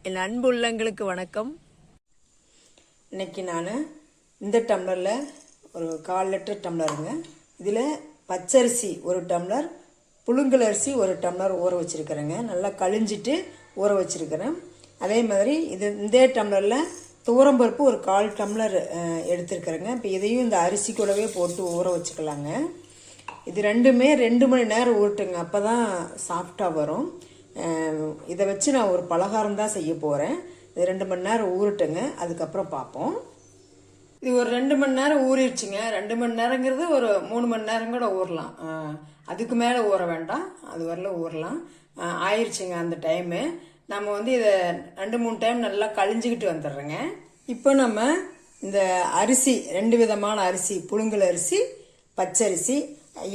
என் அன்பு உள்ளங்களுக்கு வணக்கம். இன்னைக்கு நான் இந்த டம்ளரில் ஒரு 1/4 லிட்டர் டம்ளருங்க. இதில் பச்சரிசி 1 டம்ளர், புழுங்கல் அரிசி 1 டம்ளர் ஊற வச்சுருக்கிறேங்க. நல்லா கழிஞ்சிட்டு ஊற வச்சுருக்கிறேன். அதே மாதிரி இதே டம்ளரில் துவரம்பருப்பு ஒரு 1/4 டம்ளர் எடுத்துருக்கிறேங்க. இப்போ இதையும் இந்த அரிசி கூடவே போட்டு ஊற வச்சுக்கலாங்க. இது ரெண்டுமே 2 மணி நேரம் ஊறட்டுங்க. அப்போ தான் சாஃப்டாக வரும். இதை வச்சு நான் ஒரு பலகாரம் தான் செய்ய போகிறேன். இது 2 மணி நேரம் ஊறட்டுங்க. அதுக்கப்புறம் பார்ப்போம். இது ஒரு 2 மணி நேரம் ஊறிடுச்சுங்க. 2 மணி நேரங்கிறது ஒரு 3 மணி நேரம் கூட ஊறலாம். அதுக்கு மேலே ஊற வேண்டாம், அது வரல ஊறலாம். ஆயிடுச்சுங்க அந்த டைமு. நம்ம இதை 2-3 டைம் நல்லா கழிஞ்சிக்கிட்டு வந்துடுறேங்க. இப்போ நம்ம இந்த அரிசி 2 விதமான அரிசி, புழுங்கல் அரிசி, பச்சரிசி,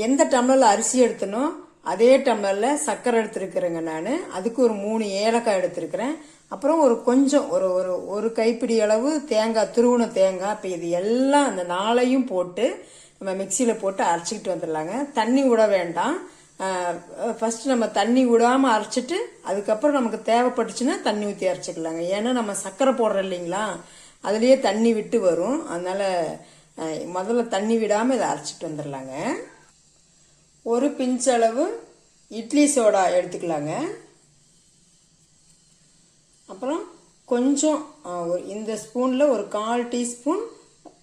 எந்த டம்ளரில் அரிசி எடுத்தனோ அதே டம்ளரில் சர்க்கரை எடுத்துருக்குறேங்க. நான் அதுக்கு ஒரு 3 ஏலக்காய் எடுத்துருக்கிறேன். அப்புறம் கொஞ்சம் ஒரு கைப்பிடி அளவு தேங்காய், துருவின தேங்காய். இப்போ இது எல்லாம் அந்த 4ஐயும் போட்டு நம்ம மிக்சியில் போட்டு அரைச்சிக்கிட்டு வந்துடலாங்க. தண்ணி விட வேண்டாம். ஃபர்ஸ்ட் நம்ம தண்ணி விடாமல் அரைச்சிட்டு அதுக்கப்புறம் நமக்கு தேவைப்பட்டுச்சுன்னா தண்ணி ஊற்றி அரைச்சிக்கலாங்க. ஏன்னா நம்ம சர்க்கரை போடுறோம் இல்லைங்களா, அதுலேயே தண்ணி விட்டு வரும். அதனால முதல்ல தண்ணி விடாமல் இதை அரைச்சிட்டு வந்துடலாங்க. ஒரு பிஞ்ச் அளவு இட்லி சோடா எடுத்துக்கலாங்க. அப்புறம் கொஞ்சம் இந்த ஸ்பூனில் ஒரு 1/4 டீஸ்பூன்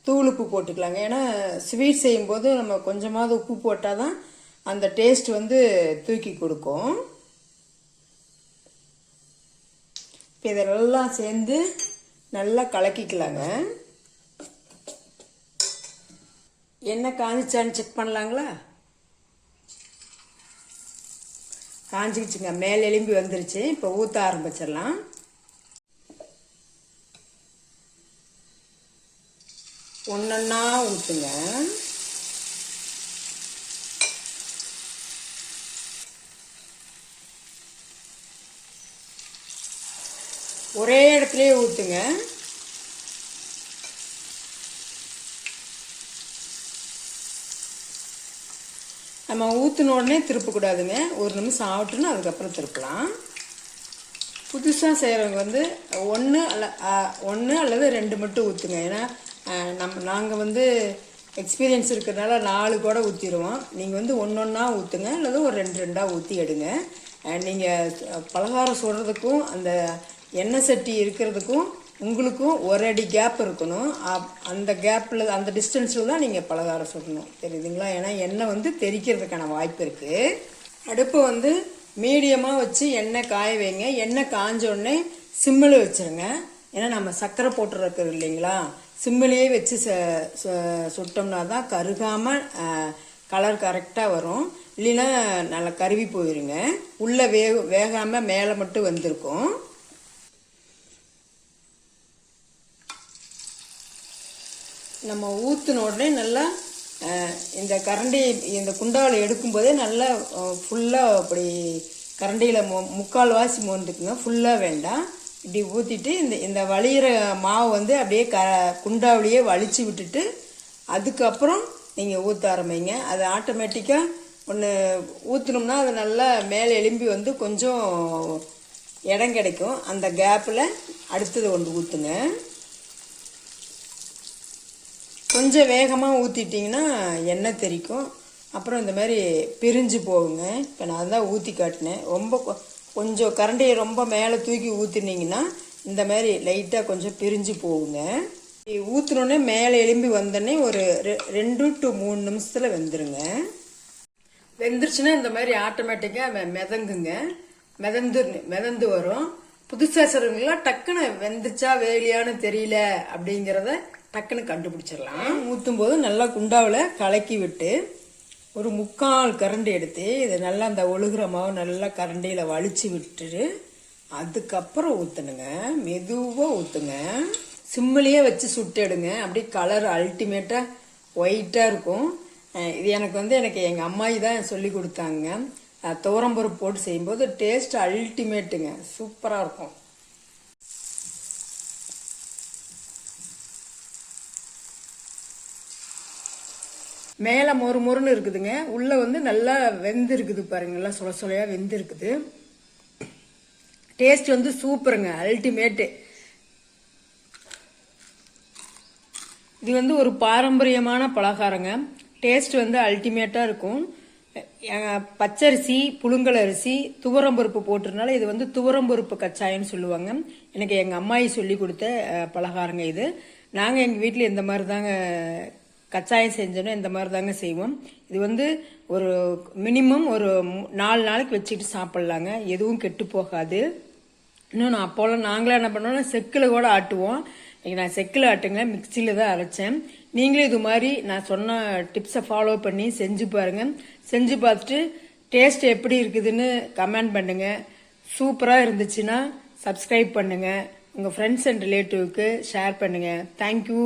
தூளுப்பு போட்டுக்கலாங்க. ஏன்னா ஸ்வீட் செய்யும்போது நம்ம கொஞ்சமாவது உப்பு போட்டால் தான் அந்த டேஸ்ட் தூக்கி கொடுக்கும். இப்போ இதெல்லாம் சேர்ந்து நல்லா கலக்கிக்கலாங்க. எண்ணெய் காஞ்சிச்சான்னு செக் பண்ணலாங்களா? காஞ்சிக்கிச்சுங்க, மேல் எலும்பி வந்துருச்சு. இப்போ ஊற்ற ஆரம்பிச்சிடலாம். ஒன்றா ஊற்றுங்க. ஒரே இடத்துலயே ஊற்றுங்க. நம்ம ஊற்றின உடனே திருப்பக்கூடாதுங்க. ஒரு நிமிஷம் ஆகட்டுன்னு அதுக்கப்புறம் திருப்பலாம். புதுசாக செய்கிறவங்க ஒன்று அல்லது 2 மட்டும் ஊற்றுங்க. ஏன்னா நாங்கள் எக்ஸ்பீரியன்ஸ் இருக்கிறதுனால 4 கூட ஊற்றிடுவோம். நீங்கள் ஒன்றா ஊற்றுங்க, அல்லது ஒரு 2 ஊற்றி எடுங்க. நீங்கள் பலகாரம் சுடுறதுக்கும் அந்த எண்ணெய் சட்டி இருக்கிறதுக்கும் உங்களுக்கும் ஒரு அடி கேப் இருக்கணும். அந்த கேப்பில், அந்த டிஸ்டன்ஸில் தான் நீங்கள் பலகாரம் சுடணும், தெரியுதுங்களா? ஏன்னா எண்ணெய் தெறிக்கிறதுக்கான வாய்ப்பு இருக்குது. அடுப்பு மீடியமாக வச்சு எண்ணெய் காய வைங்க. எண்ணெய் காஞ்ச உடனே சிம்மில் வச்சுருங்க. ஏன்னா நம்ம சர்க்கரை போட்டுருக்கிறது இல்லைங்களா, சிம்மிலேயே வச்சு சுட்டோம்னா தான் கருகாமல் கலர் கரெக்டாக வரும். இல்லைன்னா நல்லா கருவி போயிருங்க. உள்ளே வேகாமல் மேலே மட்டும் வந்திருக்கும். நம்ம ஊற்றின உடனே நல்லா இந்த கரண்டி, இந்த குண்டாவில் எடுக்கும்போதே நல்லா ஃபுல்லாக அப்படி கரண்டியில் முக்கால்வாசி மோந்துக்குங்க. ஃபுல்லாக வேண்டாம். இப்படி ஊற்றிட்டு இந்த வலிகிற மாவு அப்படியே குண்டாவிலேயே வலிச்சு விட்டுட்டு அதுக்கப்புறம் நீங்கள் ஊற்ற ஆரம்பிங்க. அது ஆட்டோமேட்டிக்காக ஒன்று ஊற்றினோம்னா அது நல்லா மேலே எலும்பி கொஞ்சம் இடம் கிடைக்கும். அந்த கேப்பில் அடுத்தது ஒன்று ஊற்றுங்க. கொஞ்சம் வேகமாக ஊற்றிட்டிங்கன்னா எண்ணெய் தெறிக்கும். அப்புறம் இந்த மாதிரி பிரிஞ்சு போகுங்க. இப்போ நான் தான் ஊற்றி காட்டினேன். கொஞ்சம் கரண்டியை ரொம்ப மேலே தூக்கி ஊற்றினீங்கன்னா இந்த மாதிரி லைட்டாக கொஞ்சம் பிரிஞ்சு போகுங்க. ஊற்றினோடனே மேலே எலும்பி வந்தோடனே ஒரு 2 to 3 நிமிஷத்தில் வெந்துருங்க. வெந்துருச்சுன்னா இந்த மாதிரி ஆட்டோமேட்டிக்காக மிதங்குங்க. மிதந்து வரும். புதுசாக செய்றவங்களா டக்குன்னு வெந்துச்சா வேலியான்னு தெரியல அப்படிங்கிறத டக்குன்னு கண்டுபிடிச்சிடலாம். ஊற்றும் போது நல்லா குண்டாவில் கலக்கி விட்டு ஒரு 3/4 கரண்டி எடுத்து இதை நல்லா அந்த ஒழுகுற மாவு நல்லா கரண்டியில் வலிச்சு விட்டுட்டு அதுக்கப்புறம் ஊற்றணுங்க. மெதுவாக ஊற்றுங்க. சிம்மிலேயே வச்சு சுட்டு எடுங்க. அப்படியே கலர் அல்டிமேட்டாக ஒயிட்டாக இருக்கும். இது எனக்கு எங்கள் அம்மாயி தான் சொல்லி கொடுத்தாங்க. துவரம்பருப்பு போட்டு செய்யும்போது டேஸ்ட் அல்டிமேட்டுங்க, சூப்பராக இருக்கும். மேலே மொறுன்னு இருக்குதுங்க. உள்ளே நல்லா வெந்து இருக்குது பாருங்க. நல்லா சொலையாக வெந்து இருக்குது. டேஸ்ட் வந்து சூப்பருங்க, அல்டிமேட்டு. இது வந்து ஒரு பாரம்பரியமான பலகாரங்க. டேஸ்ட் வந்து அல்டிமேட்டாக இருக்கும். பச்சரிசி, புழுங்கல் அரிசி, துவரம்பருப்பு போட்டிருந்தால இது வந்து துவரம்பருப்பு கச்சாயம்னு சொல்லுவாங்க. எனக்கு எங்கள் அம்மாயி சொல்லி கொடுத்த பலகாரங்க இது. நாங்கள் எங்கள் வீட்டில் இந்த மாதிரி தாங்க கச்சாயம் செஞ்சோன்னா இந்த மாதிரி தாங்க செய்வோம். இது வந்து ஒரு மினிமம் ஒரு 4 நாளைக்கு வச்சுட்டு சாப்பிட்லாங்க, எதுவும் கெட்டு போகாது. இன்னும் அப்போல்லாம் நாங்களாம் என்ன பண்ணோம்னா செக்கில் கூட ஆட்டுவோம். நான் செக்கில் ஆட்டுங்க, மிக்சியில் தான் அரைச்சேன். நீங்களும் இது மாதிரி நான் சொன்ன டிப்ஸை ஃபாலோ பண்ணி செஞ்சு பாருங்க. செஞ்சு பார்த்துட்டு டேஸ்ட் எப்படி இருக்குதுன்னு கமெண்ட் பண்ணுங்க. சூப்பராக இருந்துச்சுன்னா சப்ஸ்கிரைப் பண்ணுங்க, உங்கள் ஃப்ரெண்ட்ஸ் அண்ட் ரிலேட்டிவ்க்கு ஷேர் பண்ணுங்க. தேங்க்யூ.